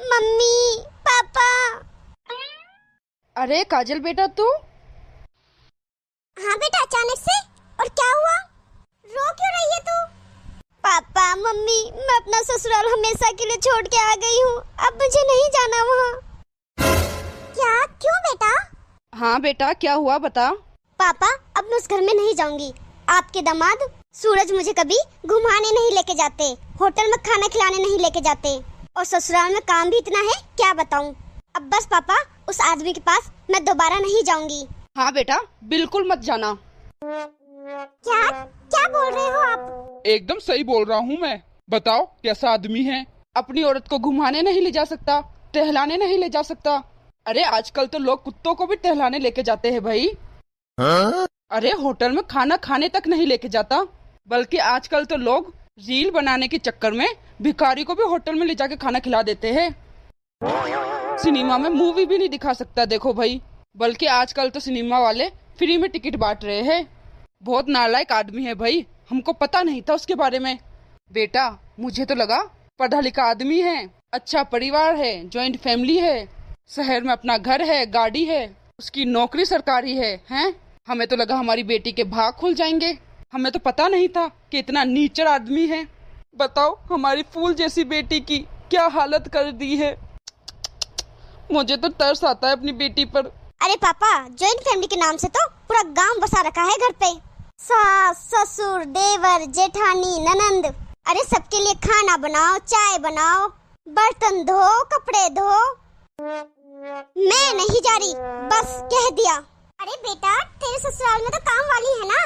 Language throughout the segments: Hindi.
मम्मी, पापा। अरे काजल बेटा तू। हाँ बेटा, अचानक से। और क्या हुआ? रो क्यों रही है तू? पापा मम्मी, मैं अपना ससुराल हमेशा के लिए छोड़ के आ गई हूँ। अब मुझे नहीं जाना वहाँ। क्या? क्यों बेटा? हाँ बेटा क्या हुआ बता। पापा, अब मैं उस घर में नहीं जाऊंगी। आपके दामाद सूरज मुझे कभी घुमाने नहीं लेके जाते, होटल में खाना खिलाने नहीं लेके जाते, और ससुराल में काम भी इतना है क्या बताऊं। अब बस पापा, उस आदमी के पास मैं दोबारा नहीं जाऊंगी। हाँ बेटा बिल्कुल मत जाना। क्या क्या बोल रहे हो आप? एकदम सही बोल रहा हूँ मैं। बताओ कैसा आदमी है। अपनी औरत को घुमाने नहीं ले जा सकता, टहलाने नहीं ले जा सकता। अरे आजकल तो लोग कुत्तों को भी टहलाने लेके जाते हैं भाई। अरे होटल में खाना खाने तक नहीं लेके जाता, बल्कि आजकल तो लोग रील बनाने के चक्कर में भिखारी को भी होटल में ले जाके खाना खिला देते हैं। सिनेमा में मूवी भी नहीं दिखा सकता देखो भाई, बल्कि आजकल तो सिनेमा वाले फ्री में टिकट बांट रहे हैं। बहुत नालायक आदमी है भाई, हमको पता नहीं था उसके बारे में। बेटा मुझे तो लगा पढ़ा लिखा आदमी है, अच्छा परिवार है, जॉइंट फैमिली है, शहर में अपना घर है, गाड़ी है, उसकी नौकरी सरकारी है, हैं? हमें तो लगा हमारी बेटी के भाग खुल जाएंगे। हमें तो पता नहीं था कि इतना नीचर आदमी है। बताओ हमारी फूल जैसी बेटी की क्या हालत कर दी है। मुझे तो तरस आता है अपनी बेटी पर। अरे पापा, जॉइंट फैमिली के नाम से तो पूरा गांव बसा रखा है घर पे। सास ससुर देवर जेठानी ननंद, अरे सबके लिए खाना बनाओ, चाय बनाओ, बर्तन धो, कपड़े धो। मैं नहीं जा रही, बस कह दिया। अरे बेटा, तेरे ससुराल में तो काम वाली है ना,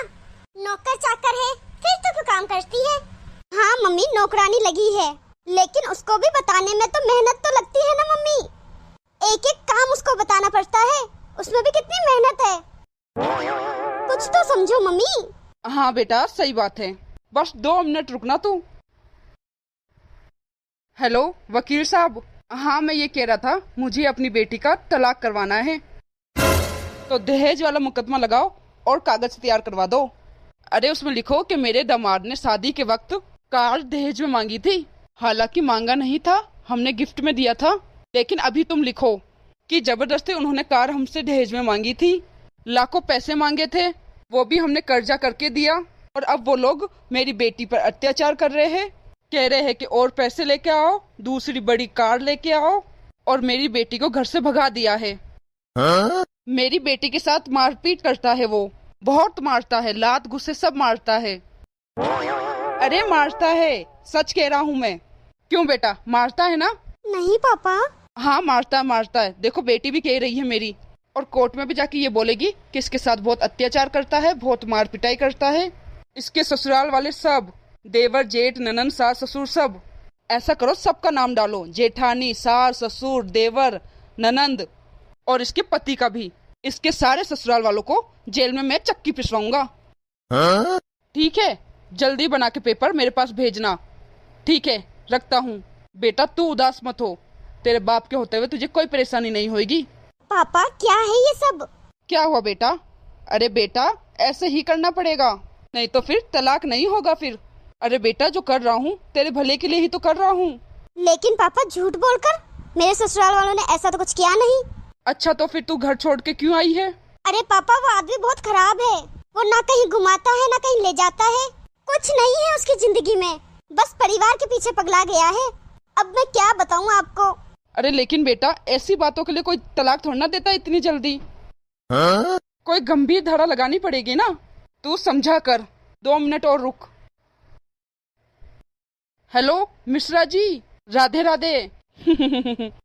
नौकर चाकर है, फिर तो क्यों काम करती है? हाँ मम्मी, नौकरानी लगी है, लेकिन उसको भी बताने में तो मेहनत तो लगती है ना मम्मी। एक एक काम उसको बताना पड़ता है, उसमें भी कितनी मेहनत है। कुछ तो समझो मम्मी। हाँ बेटा सही बात है, बस 2 मिनट रुकना तू। हेलो वकील साहब, हाँ मैं ये कह रहा था मुझे अपनी बेटी का तलाक करवाना है, तो दहेज वाला मुकदमा लगाओ और कागज तैयार करवा दो। अरे उसमें लिखो कि मेरे दामाद ने शादी के वक्त कार दहेज में मांगी थी, हालांकि मांगा नहीं था, हमने गिफ्ट में दिया था। लेकिन अभी तुम लिखो कि जबरदस्ती उन्होंने कार हमसे दहेज में मांगी थी, लाखों पैसे मांगे थे, वो भी हमने कर्जा करके दिया, और अब वो लोग मेरी बेटी पर अत्याचार कर रहे हैं। कह रहे हैं कि और पैसे लेके आओ, दूसरी बड़ी कार लेके आओ, और मेरी बेटी को घर से भगा दिया है। मेरी बेटी के साथ मारपीट करता है, वो बहुत मारता है, लात गुस्से सब मारता है। अरे मारता है, सच कह रहा हूँ मैं। क्यों बेटा, मारता है ना? नहीं पापा। हाँ मारता है, देखो बेटी भी कह रही है मेरी, और कोर्ट में भी जाके ये बोलेगी कि इसके साथ बहुत अत्याचार करता है, बहुत मार पिटाई करता है। इसके ससुराल वाले सब, देवर जेठ ननन सास ससुर सब, ऐसा करो सबका नाम डालो, जेठानी सास ससुर देवर ननंद, और इसके पति का भी। इसके सारे ससुराल वालों को जेल में मैं चक्की पिसवाऊंगा। ठीक है, जल्दी बना के पेपर मेरे पास भेजना। ठीक है, रखता हूँ। बेटा तू उदास मत हो, तेरे बाप के होते हुए तुझे कोई परेशानी नहीं होगी। पापा क्या है ये सब? क्या हुआ बेटा? अरे बेटा ऐसे ही करना पड़ेगा, नहीं तो फिर तलाक नहीं होगा फिर। अरे बेटा जो कर रहा हूँ तेरे भले के लिए ही तो कर रहा हूँ। लेकिन पापा झूठ बोलकर, मेरे ससुराल वालों ने ऐसा तो कुछ किया नहीं। अच्छा तो फिर तू घर छोड़ के क्यों आई है? अरे पापा, वो आदमी बहुत खराब है, वो ना कहीं घुमाता है ना कहीं ले जाता है, कुछ नहीं है उसकी जिंदगी में, बस परिवार के पीछे पगला गया है। अब मैं क्या बताऊँ आपको। अरे लेकिन बेटा ऐसी बातों के लिए कोई तलाक थोड़ा ना देता इतनी जल्दी। कोई गंभीर धारा लगानी पड़ेगी ना, तू समझा कर। 2 मिनट और रुक। हेलो मिश्रा जी, राधे राधे।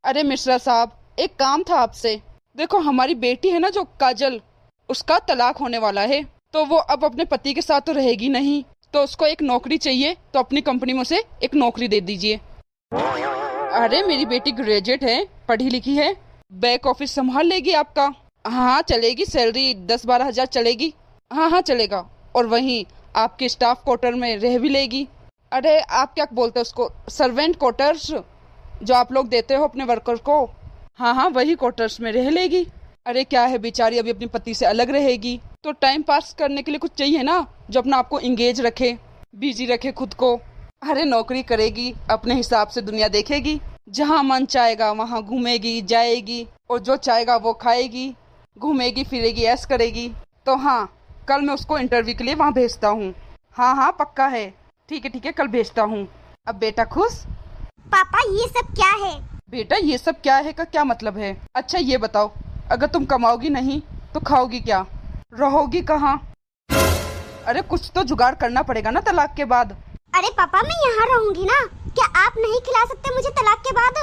अरे मिश्रा साहब, एक काम था आपसे। देखो हमारी बेटी है ना जो काजल, उसका तलाक होने वाला है, तो वो अब अपने पति के साथ तो रहेगी नहीं, तो उसको एक नौकरी चाहिए, तो अपनी कंपनी में उसे एक नौकरी दे दीजिए। अरे मेरी बेटी ग्रेजुएट है, पढ़ी लिखी है, बैक ऑफिस संभाल लेगी आपका। हाँ चलेगी, सैलरी 10-12 हजार चलेगी। हाँ चलेगा, और वहीं आपके स्टाफ क्वार्टर में रह भी लेगी। अरे आप क्या बोलते हैं उसको, सर्वेंट क्वार्टर्स, जो आप लोग देते हो अपने वर्कर को। हाँ वही क्वार्टर्स में रह लेगी। अरे क्या है, बेचारी अभी अपने पति से अलग रहेगी, तो टाइम पास करने के लिए कुछ चाहिए ना, जो अपना आपको इंगेज रखे, बिजी रखे खुद को। अरे नौकरी करेगी, अपने हिसाब से दुनिया देखेगी, जहाँ मन चाहेगा वहाँ घूमेगी जाएगी और जो चाहेगा वो खाएगी, घूमेगी फिरेगी, ऐश करेगी। तो हाँ, कल मैं उसको इंटरव्यू के लिए वहाँ भेजता हूँ। हाँ हाँ पक्का है। ठीक है कल भेजता हूँ। अब बेटा खुश? पापा ये सब क्या है? बेटा ये सब क्या है का क्या मतलब है? अच्छा ये बताओ, अगर तुम कमाओगी नहीं तो खाओगी क्या, रहोगी कहाँ? अरे कुछ तो जुगाड़ करना पड़ेगा ना तलाक के बाद। अरे पापा मैं यहाँ रहूंगी ना, क्या आप नहीं खिला सकते मुझे तलाक के बाद?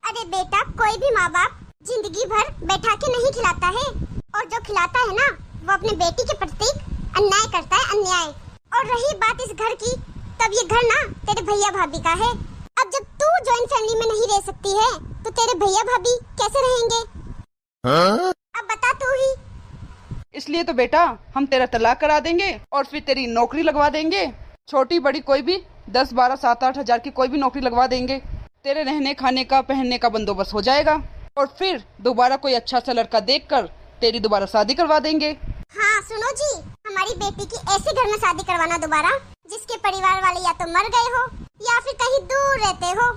अरे बेटा कोई भी माँ बाप जिंदगी भर बैठा के नहीं खिलाता है, और जो खिलाता है ना वो अपने बेटी के प्रति अन्याय करता है, अन्याय। और रही बात इस घर की, तब ये घर ना तेरे भैया भाभी का है। अब जब तू जॉइंट फैमिली में नहीं रह सकती है तो तेरे भैया भाभी कैसे रहेंगे? अब बता तू ही। इसलिए तो बेटा हम तेरा तलाक करा देंगे और फिर तेरी नौकरी लगवा देंगे, छोटी बड़ी कोई भी 10, 12, 7, 8 हजार की कोई भी नौकरी लगवा देंगे। तेरे रहने खाने का पहनने का बंदोबस्त हो जाएगा और फिर दोबारा कोई अच्छा सा लड़का देखकर तेरी दोबारा शादी करवा देंगे। हाँ सुनो जी, हमारी बेटी की ऐसे घर में शादी करवाना दोबारा जिसके परिवार वाले या तो मर गए हो या फिर कहीं दूर रहते हो।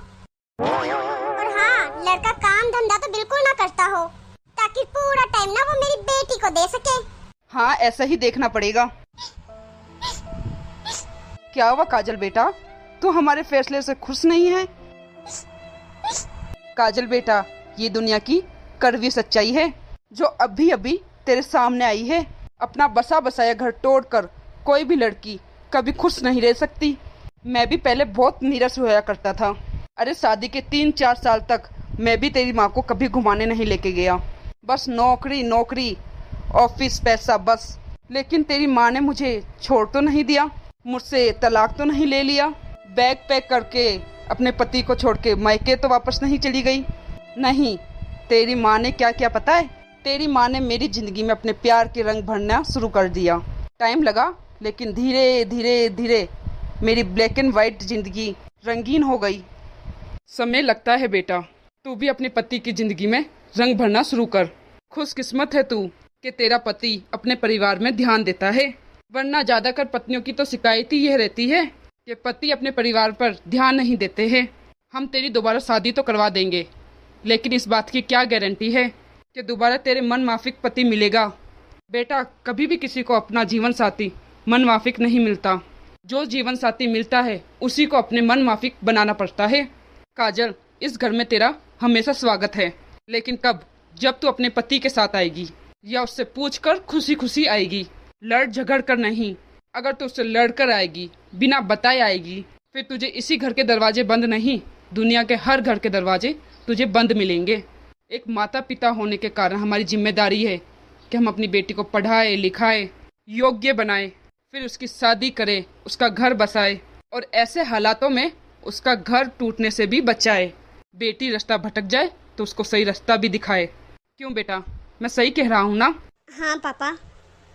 और हाँ, लड़का काम धंधा तो बिल्कुल ना करता हो, ताकि पूरा टाइम ना वो मेरी बेटी को दे सके। हाँ ऐसा ही देखना पड़ेगा। क्या हुआ काजल बेटा, तू हमारे फैसले से खुश नहीं है? काजल बेटा ये दुनिया की कड़वी सच्चाई है जो अभी अभी तेरे सामने आई है। अपना बसा बसाया घर तोड़कर कोई भी लड़की कभी खुश नहीं रह सकती। मैं भी पहले बहुत नीरस होया करता था। अरे शादी के 3-4 साल तक मैं भी तेरी माँ को कभी घुमाने नहीं लेके गया, बस नौकरी नौकरी ऑफिस पैसा बस। लेकिन तेरी माँ ने मुझे छोड़ तो नहीं दिया, मुझसे तलाक तो नहीं ले लिया, बैग पैक करके अपने पति को छोड़ के मायके तो वापस नहीं चली गई। नहीं, तेरी माँ ने क्या किया पता है? तेरी माँ ने मेरी जिंदगी में अपने प्यार के रंग भरना शुरू कर दिया। टाइम लगा लेकिन धीरे धीरे धीरे मेरी ब्लैक एंड वाइट जिंदगी रंगीन हो गई। समय लगता है बेटा, तू भी अपने पति की जिंदगी में रंग भरना शुरू कर। खुशकिस्मत है तू कि तेरा पति अपने परिवार में ध्यान देता है, वरना ज्यादातर पत्नियों की तो शिकायत ही यह रहती है कि पति अपने परिवार पर ध्यान नहीं देते हैं। हम तेरी दोबारा शादी तो करवा देंगे, लेकिन इस बात की क्या गारंटी है कि दोबारा तेरे मन माफिक पति मिलेगा? बेटा कभी भी किसी को अपना जीवन साथी मन माफिक नहीं मिलता, जो जीवन साथी मिलता है उसी को अपने मन माफिक बनाना पड़ता है। काजल इस घर में तेरा हमेशा स्वागत है, लेकिन कब? जब तू अपने पति के साथ आएगी या उससे पूछकर खुशी खुशी आएगी, लड़ झगड़ कर नहीं। अगर तू उससे लड़ कर आएगी, बिना बताए आएगी, फिर तुझे इसी घर के दरवाजे बंद नहीं, दुनिया के हर घर के दरवाजे तुझे बंद मिलेंगे। एक माता पिता होने के कारण हमारी जिम्मेदारी है कि हम अपनी बेटी को पढ़ाए लिखाए, योग्य बनाए, फिर उसकी शादी करे, उसका घर बसाए और ऐसे हालातों में उसका घर टूटने से भी बचाए। बेटी रास्ता भटक जाए तो उसको सही रास्ता भी दिखाए। क्यों बेटा, मैं सही कह रहा हूँ ना? हाँ पापा,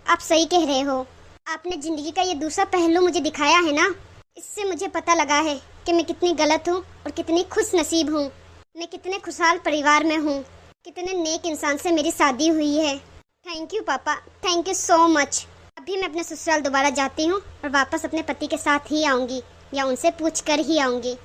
आप सही कह रहे हो। आपने जिंदगी का ये दूसरा पहलू मुझे दिखाया है ना, इससे मुझे पता लगा है कि मैं कितनी गलत हूँ और कितनी खुश नसीब हूँ। मैं कितने खुशहाल परिवार में हूँ, कितने नेक इंसान से मेरी शादी हुई है। थैंक यू पापा, थैंक यू सो मच। अभी मैं अपने ससुराल दोबारा जाती हूँ और वापस अपने पति के साथ ही आऊँगी या उनसे पूछ कर ही आऊँगी।